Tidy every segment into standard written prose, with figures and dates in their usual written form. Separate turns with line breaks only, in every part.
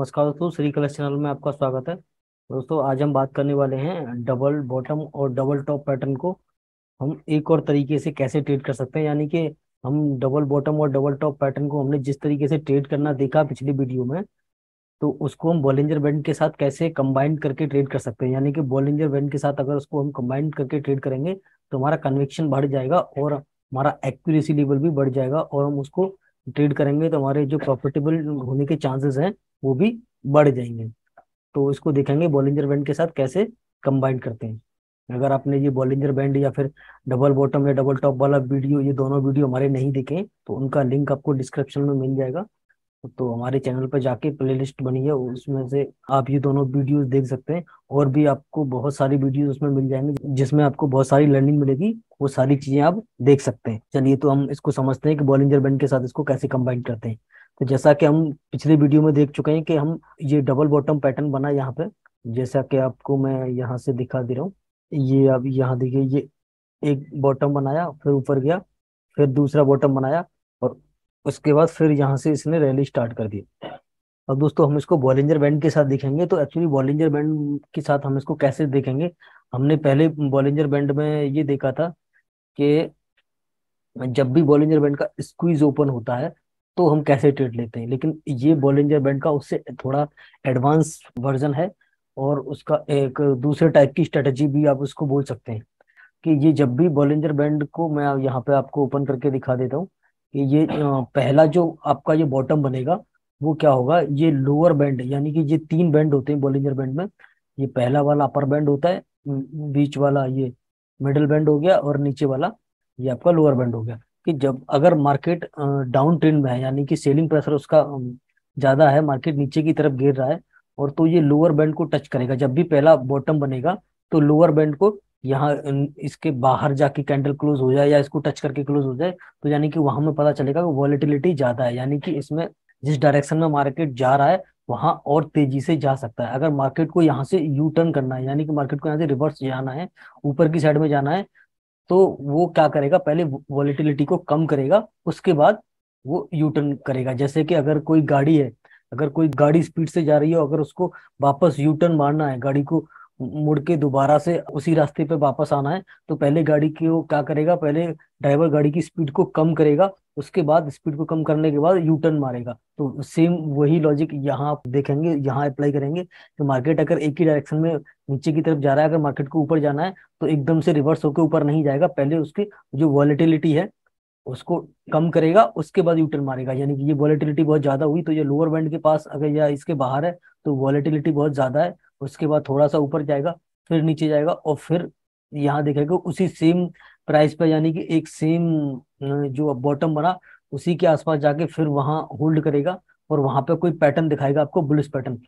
नमस्कार दोस्तों, Shri Colors channel में आपका स्वागत है। दोस्तों, आज हम बात करने वाले हैं डबल बॉटम और डबल टॉप पैटर्न को हम एक और तरीके से कैसे ट्रेड कर सकते हैं। यानी कि हम डबल बॉटम और डबल टॉप पैटर्न को हमने जिस तरीके से ट्रेड करना देखा पिछली वीडियो में, तो उसको हम बॉलिंजर बैंड के साथ कैसे कंबाइन करके ट्रेड कर सकते हैं। यानी कि बॉलिंजर बैंड के साथ अगर उसको हम कंबाइन करके ट्रेड करेंगे तो हमारा कन्विक्शन बढ़ जाएगा और हमारा एक्यूरेसी लेवल भी बढ़ जाएगा, और हम उसको ट्रेड करेंगे तो हमारे जो प्रॉफिटेबल होने के चांसेस हैं वो भी बढ़ जाएंगे। तो इसको देखेंगे बॉलिंजर बैंड के साथ कैसे कंबाइन करते हैं। अगर आपने ये बॉलिंजर बैंड या फिर डबल बॉटम या डबल टॉप वाला वीडियो, ये दोनों वीडियो हमारे नहीं दिखे तो उनका लिंक आपको डिस्क्रिप्शन में मिल जाएगा। तो हमारे चैनल पर जाके प्लेलिस्ट बनी है, उसमें से आप ये दोनों वीडियोस देख सकते हैं। और भी आपको बहुत सारी वीडियोस उसमें मिल जाएंगे जिसमें आपको बहुत सारी लर्निंग मिलेगी, वो सारी चीजें आप देख सकते हैं। चलिए, तो हम इसको समझते हैं कि बॉलिंजर बैंड के साथ इसको कैसे कंबाइन करते हैं। तो जैसा कि हम पिछले वीडियो में देख चुके हैं कि हम ये डबल बॉटम पैटर्न बना यहाँ पे, जैसा कि आपको मैं यहाँ से दिखा दे रहा हूँ। ये अब यहाँ देखिए, ये एक बॉटम बनाया, फिर ऊपर गया, फिर दूसरा बॉटम बनाया, और उसके बाद फिर यहाँ से इसने रैली स्टार्ट कर दी। अब दोस्तों, हम इसको बॉलिंजर बैंड के साथ देखेंगे। तो एक्चुअली बॉलिंजर बैंड के साथ हम इसको कैसे देखेंगे, हमने पहले बॉलिंजर बैंड में ये देखा था कि जब भी बॉलिंजर बैंड का स्क्वीज ओपन होता है तो हम कैसे ट्रेड लेते हैं। लेकिन ये बॉलिंजर बैंड का उससे थोड़ा एडवांस वर्जन है, और उसका एक दूसरे टाइप की स्ट्रेटजी भी आप उसको बोल सकते हैं। कि ये जब भी बॉलिंजर बैंड को मैं यहाँ पे आपको ओपन करके दिखा देता हूँ कि ये पहला जो आपका ये बॉटम बनेगा वो क्या होगा, ये लोअर बैंड, यानी कि ये तीन बैंड होते हैं बॉलिंजर बैंड में। ये पहला वाला अपर बैंड होता है, बीच वाला ये मिडिल बैंड हो गया, और नीचे वाला ये आपका लोअर बैंड हो गया। कि जब अगर मार्केट डाउन ट्रेंड में है, यानी कि सेलिंग प्रेशर उसका ज्यादा है, मार्केट नीचे की तरफ गिर रहा है, और तो ये लोअर बैंड को टच करेगा। जब भी पहला बॉटम बनेगा तो लोअर बैंड को यहाँ इसके बाहर जाके कैंडल क्लोज हो जाए या इसको टच करके क्लोज हो जाए, तो यानी कि वहां में पता चलेगा कि वॉलेटिलिटी ज्यादा है। यानी कि इसमें जिस डायरेक्शन में मार्केट जा रहा है वहां और तेजी से जा सकता है। अगर मार्केट को यहाँ से यू टर्न करना है, यानी कि मार्केट को यहाँ से रिवर्स जाना है, ऊपर की साइड में जाना है, तो वो क्या करेगा, पहले वॉलेटिलिटी को कम करेगा, उसके बाद वो यू टर्न करेगा। जैसे कि अगर कोई गाड़ी है, अगर कोई गाड़ी स्पीड से जा रही है, अगर उसको वापस यू टर्न मारना है, गाड़ी को मुड़ के दोबारा से उसी रास्ते पे वापस आना है, तो पहले गाड़ी की वो क्या करेगा, पहले ड्राइवर गाड़ी की स्पीड को कम करेगा, उसके बाद स्पीड को कम करने के बाद यू टर्न मारेगा। तो सेम वही लॉजिक यहाँ आप देखेंगे, यहाँ अप्लाई करेंगे कि मार्केट अगर एक ही डायरेक्शन में नीचे की तरफ जा रहा है, अगर मार्केट को ऊपर जाना है तो एकदम से रिवर्स होकर ऊपर नहीं जाएगा, पहले उसकी जो वॉलेटिलिटी है उसको कम करेगा, उसके बाद यूटर्न मारेगा। यानी कि ये वॉलेटिलिटी बहुत ज्यादा हुई तो ये लोअर बैंड के पास अगर या इसके बाहर है तो वॉलेटिलिटी बहुत ज्यादा है, उसके बाद थोड़ा सा ऊपर जाएगा, फिर नीचे जाएगा, और फिर यहाँ देखेगा उसी सेम प्राइस पे, यानी कि एक सेम जो बॉटम बना उसी के आसपास जाके फिर वहां होल्ड करेगा, और वहां पे कोई पैटर्न दिखाएगा आपको, बुलिश पैटर्न,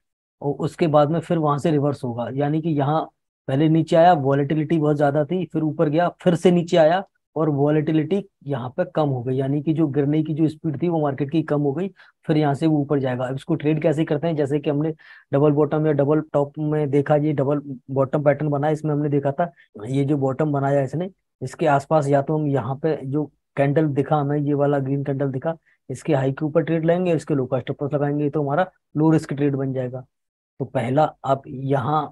और उसके बाद में फिर वहां से रिवर्स होगा। यानी कि यहाँ पहले नीचे आया, वॉलेटिलिटी बहुत ज्यादा थी, फिर ऊपर गया, फिर से नीचे आया, और वॉलेटिलिटी यहाँ पे कम हो गई, यानी कि जो गिरने की जो स्पीड थी वो मार्केट की कम हो गई। फिर यहाँ से वो ऊपर जाएगा। अब इसको ट्रेड कैसे करते हैं, जैसे कि हमने डबल बॉटम या डबल टॉप में देखा, ये डबल बॉटम पैटर्न बना है, इसमें हमने देखा था ये जो बॉटम बनाया इसने, इसके आसपास या तो हम यहाँ पे जो कैंडल दिखा हमें, ये वाला ग्रीन कैंडल दिखा, इसके हाई के ऊपर ट्रेड लेंगे, इसके लो का स्टॉप लॉस लगाएंगे, तो हमारा लो रिस्क ट्रेड बन जाएगा। तो पहला आप यहाँ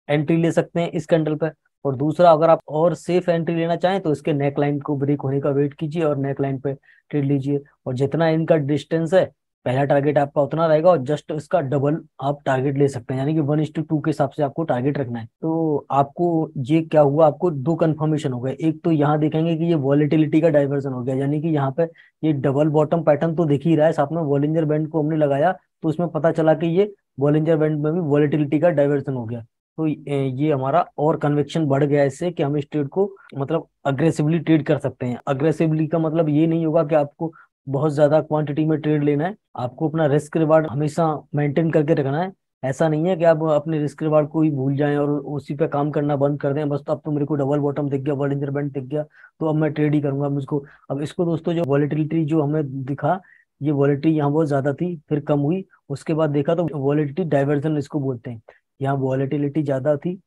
एंट्री ले सकते हैं इस कैंडल पे, और दूसरा अगर आप और सेफ एंट्री लेना चाहें तो इसके नेक लाइन को ब्रेक होने का वेट कीजिए और नेक लाइन पे ट्रेड लीजिए। और जितना इनका डिस्टेंस है, पहला टारगेट आपका उतना रहेगा, और जस्ट इसका डबल आप टारगेट ले सकते हैं, यानी कि 1:2 के हिसाब से आपको टारगेट रखना है। तो आपको ये क्या हुआ, आपको दो कंफर्मेशन हो गए। एक तो यहाँ देखेंगे कि ये वॉलेटिलिटी का डाइवर्जन हो गया, यानी कि यहाँ पे ये डबल बॉटम पैटर्न तो दिख ही रहा है, साथ में वॉलिंजर बैंड को हमने लगाया, तो उसमें पता चला कि ये वॉलिंजर बैंड में भी वॉलेटिलिटी का डाइवर्जन हो गया। तो ये हमारा और कन्विक्शन बढ़ गया इससे कि हम इस ट्रेड को मतलब अग्रेसिवली ट्रेड कर सकते हैं। अग्रेसिवली का मतलब ये नहीं होगा कि आपको बहुत ज्यादा क्वांटिटी में ट्रेड लेना है, आपको अपना रिस्क रिवार्ड हमेशा मेंटेन करके रखना है। ऐसा नहीं है कि आप अपने रिस्क रिवार्ड को ही भूल जाएं और उसी पे काम करना बंद कर दें, बस तो अब तो मेरे को डबल बॉटम दिख गया, बॉलिंजर बैंड दिख गया, तो अब मैं ट्रेड ही करूंगा मुझको। अब इसको दोस्तों, जो वॉलेटिलिटी जो हमें दिखा, ये वॉलेटिलिटी यहाँ बहुत ज्यादा थी, फिर कम हुई, उसके बाद देखा तो वॉलेटिलिटी डाइवर्जन इसको बोलते हैं। यहाँ वॉलेटिलिटी ज्यादा थी,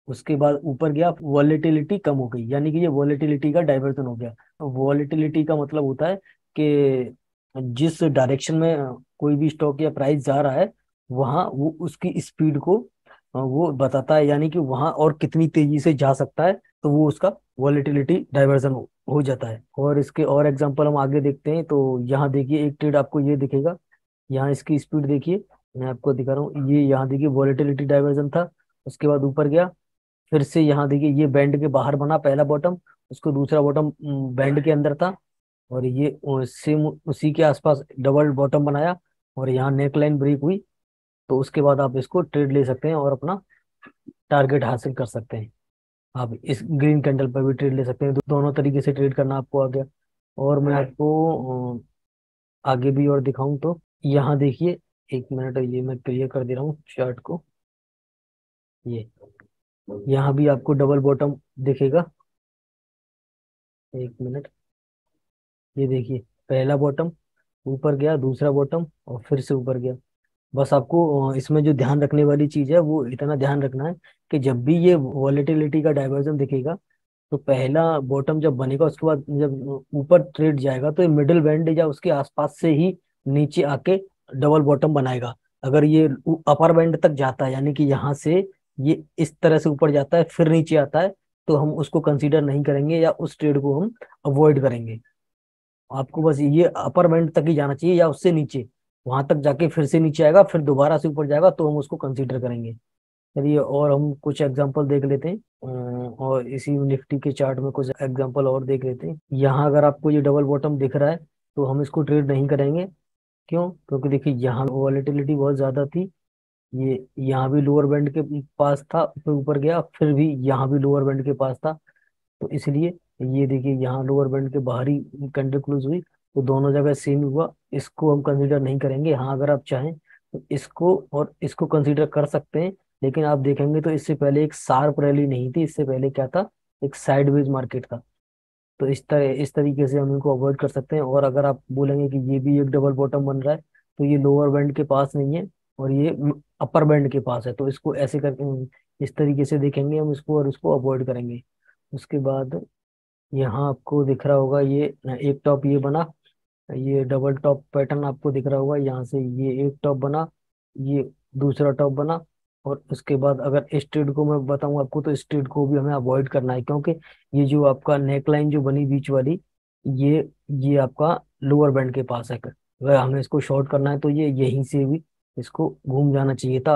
उसके बाद ऊपर गया, वॉलेटिलिटी कम हो गई, यानी कि ये वॉलेटिलिटी का डाइवर्जन हो गया। वॉलेटिलिटी का मतलब होता है कि जिस डायरेक्शन में कोई भी स्टॉक या प्राइस जा रहा है वहां वो उसकी स्पीड को वो बताता है, यानी कि वहां और कितनी तेजी से जा सकता है, तो वो उसका वॉलेटिलिटी डाइवर्जन हो जाता है। और इसके और एग्जांपल हम आगे देखते हैं। तो यहाँ देखिए एक ट्रेड आपको ये दिखेगा, यहाँ इसकी स्पीड देखिए, मैं आपको दिखा रहा हूँ, ये यहाँ देखिए वॉलेटिलिटी डाइवर्जन था, उसके बाद ऊपर गया, फिर से यहाँ देखिए ये बैंड के बाहर बना पहला बॉटम, उसको दूसरा बॉटम बैंड के अंदर था, और ये सेम उसी के आसपास डबल बॉटम बनाया, और यहाँ नेक लाइन ब्रेक हुई। तो उसके बाद आप इसको ट्रेड ले सकते हैं और अपना टारगेट हासिल कर सकते हैं। आप इस ग्रीन कैंडल पर भी ट्रेड ले सकते हैं। दोनों तरीके से ट्रेड करना आपको आ गया। और मैं आपको आगे भी और दिखाऊं तो यहाँ देखिए, एक मिनट, ये मैं क्लियर कर दे रहा हूँ चार्ट को। ये यहाँ भी आपको डबल बॉटम दिखेगा, एक मिनट, ये देखिए पहला बॉटम, ऊपर गया, दूसरा बॉटम, और फिर से ऊपर गया। बस आपको इसमें जो ध्यान रखने वाली चीज है वो इतना ध्यान रखना है कि जब भी ये वॉलेटिलिटी का डाइवर्जन दिखेगा, तो पहला बॉटम जब बनेगा उसके बाद जब ऊपर ट्रेड जाएगा तो ये मिडिल बैंड या उसके आसपास से ही नीचे आके डबल बॉटम बनाएगा। अगर ये अपर बैंड तक जाता है, यानी कि यहाँ से ये इस तरह से ऊपर जाता है फिर नीचे आता है, तो हम उसको कंसीडर नहीं करेंगे या उस ट्रेड को हम अवॉइड करेंगे। आपको बस ये अपर बैंड तक ही जाना चाहिए या उससे नीचे, वहां तक जाके फिर से नीचे आएगा फिर दोबारा से ऊपर जाएगा तो हम उसको कंसीडर करेंगे। चलिए और हम कुछ एग्जांपल देख लेते हैं, और इसी निफ्टी के चार्ट में कुछ एग्जांपल और देख लेते हैं। यहाँ अगर आपको ये डबल बॉटम दिख रहा है तो हम इसको ट्रेड नहीं करेंगे। क्यों? क्योंकि देखिए यहाँ वॉलेटिलिटी बहुत ज्यादा थी, ये यहाँ भी लोअर बैंड के पास था, फिर ऊपर गया, फिर भी यहाँ भी लोअर बैंड के पास था, तो इसलिए ये देखिए यहाँ लोअर बैंड के बाहरी कैंडल क्लोज हुई, तो दोनों जगह सेम हुआ, इसको हम कंसीडर नहीं करेंगे। हाँ अगर आप चाहें तो इसको और इसको कंसीडर कर सकते हैं, लेकिन आप देखेंगे तो इससे पहले एक शार्प रैली नहीं थी, इससे पहले क्या था, एक साइडवेज मार्केट था। तो इस तरीके से हम इनको अवॉइड कर सकते हैं। और अगर आप बोलेंगे कि ये भी एक डबल बॉटम बन रहा है, तो ये लोअर बैंड के पास नहीं है और ये अपर बैंड के पास है, तो इसको ऐसे करके इस तरीके से देखेंगे हम इसको और इसको अवॉइड करेंगे। उसके बाद यहाँ आपको दिख रहा होगा ये एक टॉप ये बना, ये डबल टॉप पैटर्न आपको दिख रहा होगा, यहाँ से ये एक टॉप बना, ये दूसरा टॉप बना, और उसके बाद अगर इस ट्रेड को मैं बताऊं आपको, तो इस ट्रेड को भी हमें अवॉइड करना है, क्योंकि ये जो आपका नेक लाइन जो बनी बीच वाली, ये ये आपका लोअर बैंड के पास है। अगर हमें इसको शॉर्ट करना है तो ये यहीं से भी इसको घूम जाना चाहिए था,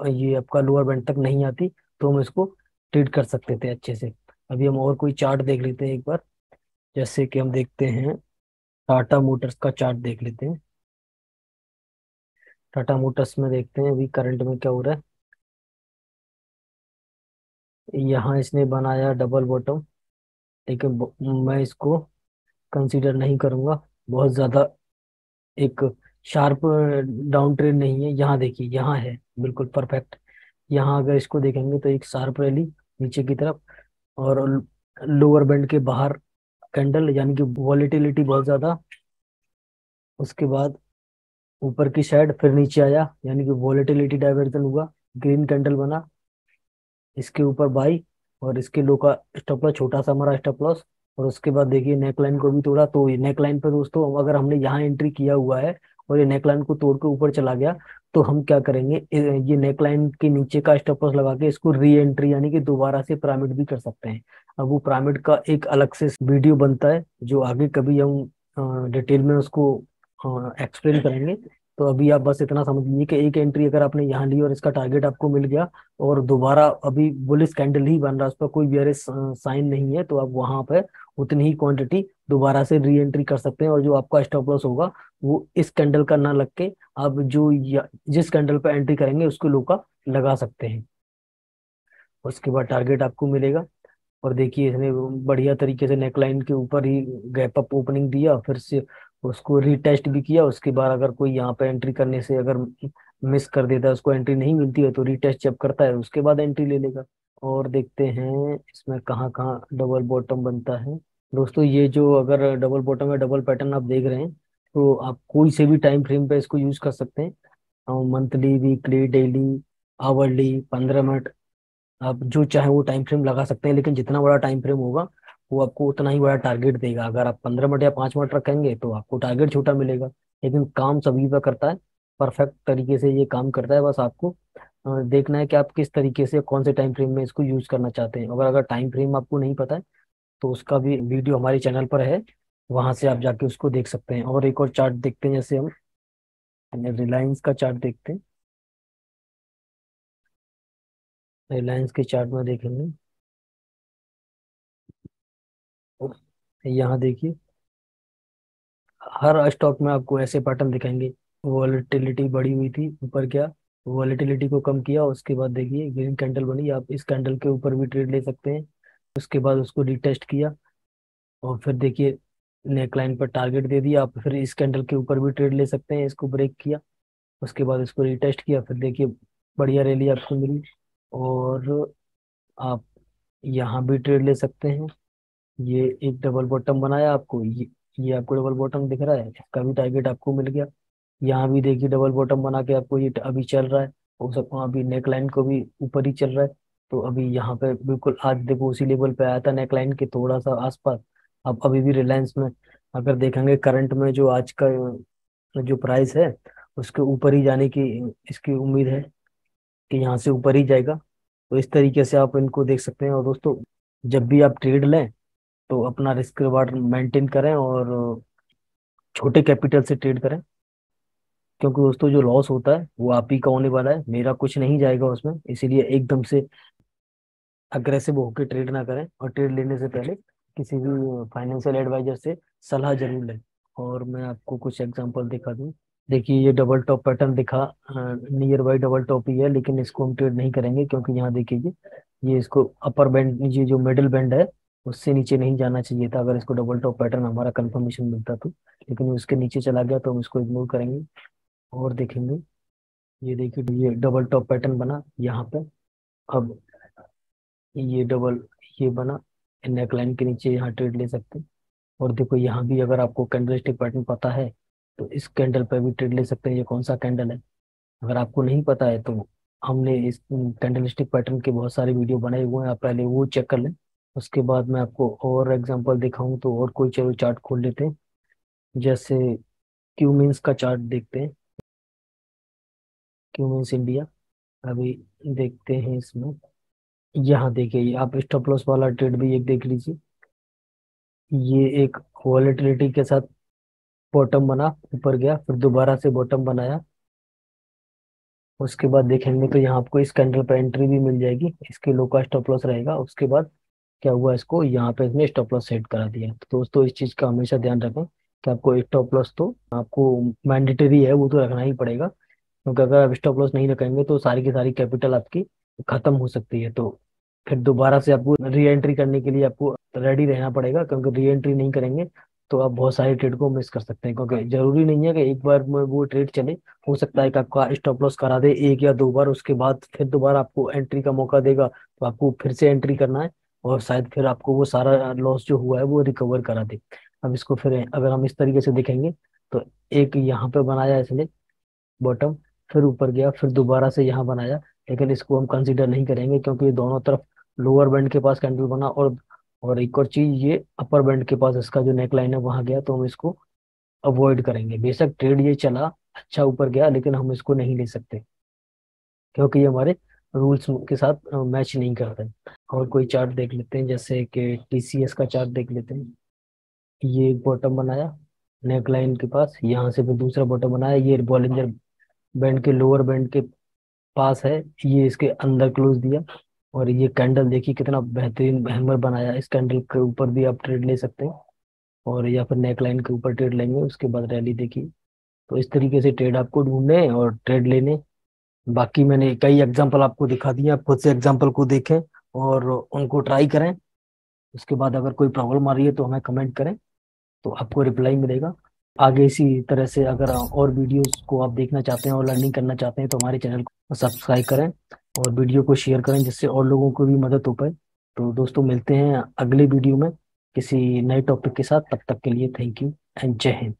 ये आपका लोअर बैंड तक नहीं आती, तो हम इसको ट्रेड कर सकते थे अच्छे से। अभी हम और कोई चार्ट देख लेते हैं एक बार, जैसे कि हम देखते हैं टाटा मोटर्स का चार्ट देख लेते हैं। टाटा मोटर्स में देखते हैं अभी करंट में क्या हो रहा है। यहाँ इसने बनाया डबल बॉटम, लेकिन मैं इसको कंसीडर नहीं करूंगा, बहुत ज्यादा एक शार्प डाउन ट्रेंड नहीं है। यहाँ देखिए यहाँ है बिल्कुल परफेक्ट, यहाँ अगर इसको देखेंगे तो एक शार्प रैली नीचे की तरफ, और लोअर बैंड के बाहर कैंडल, यानी कि वॉलेटिलिटी बहुत ज्यादा, उसके बाद ऊपर की साइड फिर नीचे आया, यानी कि वॉलेटिलिटी डाइवर्जन हुआ, ग्रीन कैंडल बना, इसके ऊपर बाई, और इसके लो का स्टॉप लॉस छोटा सा हमारा स्टॉप लॉस, और उसके बाद देखिए नेकलाइन को भी तोड़ा। तो ये नेकलाइन पे दोस्तों अगर हमने यहाँ एंट्री किया हुआ है और ये नेकलाइन को तोड़ के ऊपर चला गया, तो हम क्या करेंगे, ये नेकलाइन के नीचे का स्टॉप लॉस लगा के इसको री एंट्री यानी कि दोबारा से पिरामिड भी कर सकते हैं। अब वो पिरामिड का एक अलग से वीडियो बनता है जो आगे कभी हम डिटेल में उसको एक्सप्लेन करेंगे। तो अभी आप बस इतना समझ लीजिए कि एक एंट्री अगर आपने यहाँ ली और इसका टारगेट आपको मिल गया, और दोबारा अभी बुलिश कैंडल ही बन रहा है, उस पर कोई बेयरिश साइन नहीं है, तो आप वहां पे उतनी ही क्वांटिटी दोबारा से री एंट्री कर सकते हैं, और जो आपका स्टॉप लॉस होगा वो इस कैंडल का ना लग के आप जिस कैंडल पे एंट्री करेंगे उसको लो का लगा सकते हैं। उसके बाद टारगेट आपको मिलेगा। और देखिए इसने बढ़िया तरीके से नेकलाइन के ऊपर ही गैप अप ओपनिंग दिया, फिर से उसको रीटेस्ट भी किया। उसके बाद अगर कोई यहाँ पे एंट्री करने से अगर मिस कर देता है, उसको एंट्री नहीं मिलती है, तो रीटेस्ट जब करता है उसके बाद एंट्री ले लेगा। और देखते हैं इसमें कहाँ कहाँ डबल बॉटम बनता है। दोस्तों ये जो अगर डबल बॉटम या डबल पैटर्न आप देख रहे हैं, तो आप कोई से भी टाइम फ्रेम पे इसको यूज कर सकते हैं, monthly, weekly, daily, hourly, 15 minute, आप जो चाहे वो टाइम फ्रेम लगा सकते हैं, लेकिन जितना बड़ा टाइम फ्रेम होगा वो आपको उतना ही बड़ा टारगेट देगा। अगर आप 15 मिनट या 5 मिनट रखेंगे तो आपको टारगेट छोटा मिलेगा। लेकिन काम सभी पे करता है, परफेक्ट तरीके से ये काम करता है। बस आपको देखना है कि आप किस तरीके से कौन से टाइम फ्रेम में इसको यूज करना चाहते हैं। अगर अगर टाइम फ्रेम आपको नहीं पता है तो उसका भी वीडियो हमारे चैनल पर है, वहां से आप जाके उसको देख सकते हैं। और एक और चार्ट देखते हैं, जैसे हम रिलायंस का चार्ट देखते हैं। रिलायंस के चार्ट में देखेंगे, यहाँ देखिए हर स्टॉक में आपको ऐसे पैटर्न दिखाएंगे। वॉलेटिलिटी बढ़ी हुई थी, ऊपर क्या, वॉलेटिलिटी को कम किया, उसके बाद देखिए ग्रीन कैंडल बनी, आप इस कैंडल के ऊपर भी ट्रेड ले सकते हैं। उसके बाद उसको रिटेस्ट किया, और फिर देखिए नेक लाइन पर टारगेट दे दिया, आप फिर इस कैंडल के ऊपर भी ट्रेड ले सकते हैं। इसको ब्रेक किया, उसके बाद इसको रिटेस्ट किया, फिर देखिए बढ़िया रैली आपको मिली, और आप यहाँ भी ट्रेड ले सकते हैं। ये एक डबल बॉटम बनाया आपको, ये आपको डबल बॉटम दिख रहा है, इसका भी टारगेट आपको मिल गया। यहाँ भी देखिए डबल बॉटम बना के आपको ये अभी चल रहा है, हो सकता है अभी नेक लाइन को भी ऊपर ही चल रहा है। तो अभी यहाँ पे बिल्कुल आज देखो उसी लेवल पे आया था नेक लाइन के थोड़ा सा आसपास। अब अभी भी रिलायंस में अगर देखेंगे करंट में जो आज का जो प्राइस है, उसके ऊपर ही जाने की इसकी उम्मीद है कि यहाँ से ऊपर ही जाएगा। तो इस तरीके से आप इनको देख सकते हैं। और दोस्तों, जब भी आप ट्रेड लें तो अपना रिस्क रिवार्ड मेंटेन करें, और छोटे कैपिटल से ट्रेड करें, क्योंकि दोस्तों जो लॉस होता है वो आप ही का होने वाला है, मेरा कुछ नहीं जाएगा उसमें। इसीलिए एकदम से अग्रेसिव होकर ट्रेड ना करें, और ट्रेड लेने से पहले किसी भी फाइनेंशियल एडवाइजर से सलाह जरूर लें। और मैं आपको कुछ एग्जांपल दिखा दूं। देखिए ये डबल टॉप पैटर्न दिखा, नियर बाई डबल टॉप ही है, लेकिन इसको हम ट्रेड नहीं करेंगे, क्योंकि यहाँ देखिए ये इसको अपर बैंड, ये जो मिडिल बैंड है उससे नीचे नहीं जाना चाहिए था, अगर इसको डबल टॉप पैटर्न हमारा कंफर्मेशन मिलता तो। लेकिन वो उसके नीचे चला गया, तो हम इसको इग्नोर करेंगे और देखेंगे। ये देखिए ये डबल टॉप पैटर्न बना यहाँ पे। अब ये डबल, ये बना, नेक लाइन के नीचे यहाँ ट्रेड ले सकते हैं। और देखो यहाँ भी अगर आपको कैंडलस्टिक पैटर्न पता है तो इस कैंडल पे भी ट्रेड ले सकते हैं, ये कौन सा कैंडल है। अगर आपको नहीं पता है तो हमने इस कैंडलस्टिक पैटर्न के बहुत सारे वीडियो बनाए हुए हैं, आप पहले वो चेक कर लें। उसके बाद मैं आपको और एग्जांपल दिखाऊं तो और कोई, चलो चार्ट खोल लेते हैं। जैसे क्यू मीन्स का चार्ट देखते हैं, क्यू मीन्स इंडिया। अभी देखते हैं इसमें, यहाँ देखिए आप स्टॉप लॉस वाला ट्रेड भी एक देख लीजिए। ये एक वॉलेटिलिटी के साथ बॉटम बना, ऊपर गया, फिर दोबारा से बॉटम बनाया। उसके बाद देखेंगे तो यहाँ आपको इस कैंडल पर एंट्री भी मिल जाएगी, इसके लो का स्टॉप लॉस रहेगा। उसके बाद क्या हुआ, इसको यहाँ पे इसने स्टॉप लॉस सेट करा दिया। तो दोस्तों इस चीज का हमेशा ध्यान रखें कि आपको स्टॉप लॉस तो आपको मैंडेटरी है, वो तो रखना ही पड़ेगा, क्योंकि अगर आप स्टॉप लॉस नहीं रखेंगे तो सारी की सारी कैपिटल आपकी खत्म हो सकती है। तो फिर दोबारा से आपको री एंट्री करने के लिए आपको रेडी रहना पड़ेगा, क्योंकि री एंट्री नहीं करेंगे तो आप बहुत सारे ट्रेड को मिस कर सकते हैं। क्योंकि जरूरी नहीं है कि एक बार में वो ट्रेड चले, हो सकता है कि आपका स्टॉप लॉस करा दे एक या दो बार, उसके बाद फिर दोबारा आपको एंट्री का मौका देगा, तो आपको फिर से एंट्री करना है, और शायद फिर आपको वो सारा लॉस जो हुआ है वो रिकवर करा दे। अब इसको फिर अगर हम इस तरीके से देखेंगे तो एक यहाँ पे बनाया इसने बॉटम, फिर ऊपर गया, फिर दोबारा से यहाँ बनाया, लेकिन इसको हम कंसीडर नहीं करेंगे, क्योंकि ये दोनों तरफ लोअर बैंड के पास कैंडल बना, और एक और चीज ये अपर बैंड के पास इसका जो नेक लाइन है वहां गया, तो हम इसको अवॉइड करेंगे। बेशक ट्रेड ये चला अच्छा ऊपर गया, लेकिन हम इसको नहीं ले सकते, क्योंकि ये हमारे रूल्स के साथ मैच नहीं करता है। और कोई चार्ट देख लेते हैं, जैसे कि टीसीएस का चार्ट देख लेते हैं। ये एक बॉटम बनाया नेक लाइन के पास, यहाँ से फिर दूसरा बॉटम बनाया, ये बॉलिंजर बैंड के लोअर बैंड के पास है, ये इसके अंदर क्लोज दिया। और ये कैंडल देखिए कितना बेहतरीन हैमर बनाया, इस कैंडल के ऊपर भी आप ट्रेड ले सकते हैं, और या फिर नेक लाइन के ऊपर ट्रेड लेंगे, उसके बाद रैली देखिए। तो इस तरीके से ट्रेड आपको ढूंढने और ट्रेड लेने। बाकी मैंने कई एग्जांपल आपको दिखा दिए, आप खुद से एग्जांपल को देखें और उनको ट्राई करें। उसके बाद अगर कोई प्रॉब्लम आ रही है तो हमें कमेंट करें, तो आपको रिप्लाई मिलेगा। आगे इसी तरह से अगर और वीडियोस को आप देखना चाहते हैं और लर्निंग करना चाहते हैं तो हमारे चैनल को सब्सक्राइब करें और वीडियो को शेयर करें, जिससे और लोगों को भी मदद हो पाए। तो दोस्तों मिलते हैं अगले वीडियो में किसी नए टॉपिक के साथ, तब तक के लिए थैंक यू एंड जय हिंद।